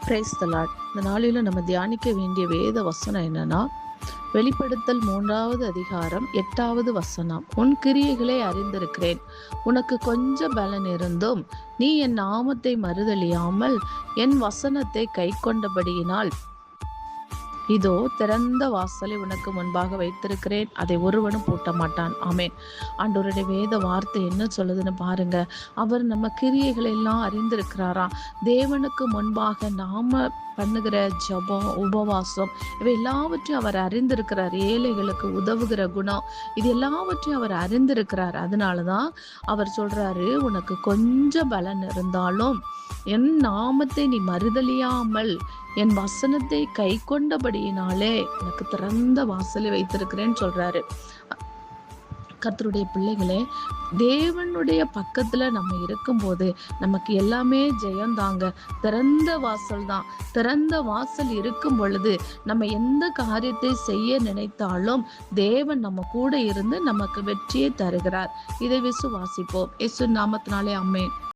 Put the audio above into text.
Praise the Lord. இந்த நாளில நம்ம தியானிக்க வேண்டிய வேத வசனம் என்னன்னா, வெளிப்படுத்தல் 3வது அதிகாரம் 8வது வசனம். உன் கிரியைகளை அறிந்திருக்கிறேன். உனக்கு கொஞ்சம் பலன் இருந்தும் நீ என் நாமத்தை மறுதலியாமல் என் வசனத்தை கைக்கொண்டபடியினால் இதோ திறந்த வாசலை உனக்கு முன்பாக வைத்திருக்கிறேன், அதை ஒருவனும் பூட்ட மாட்டான். ஆமென். ஆண்டவருடைய வேத வார்த்தை என்ன சொல்லுதுன்னு பாருங்க. அவர் நம்ம கிரியைகளை எல்லாம் அறிந்திருக்கிறாராம். தேவனுக்கு முன்பாக நாம பண்ணுகிற ஜபம், உபவாசம், இவை எல்லாவற்றையும் அவர் அறிந்திருக்கிறார். ஏழைகளுக்கு உதவுகிற குணம், இது எல்லாவற்றையும் அவர் அறிந்திருக்கிறார். அதனாலதான் அவர் சொல்றாரு, உனக்கு கொஞ்சம் பலன் இருந்தாலும் என் நாமத்தை நீ மறுதலியாமல் என் வசனத்தை கை கொண்டபடியினாலே உனக்கு திறந்த வாசலை வைத்திருக்கிறேன்னு சொல்றாரு. கர்த்தருடைய பிள்ளைகளே, தேவனுடைய பக்கத்துல நம்ம இருக்கும்போது நமக்கு எல்லாமே ஜெயந்தாங்க. திறந்த வாசல் தான். திறந்த வாசல் இருக்கும் பொழுது நம்ம எந்த காரியத்தை செய்ய நினைத்தாலும் தேவன் நம்ம கூட இருந்து நமக்கு வெற்றியை தருகிறார். இதை விசுவாசிப்போம். இயேசு நாமத்தினாலே ஆமென்.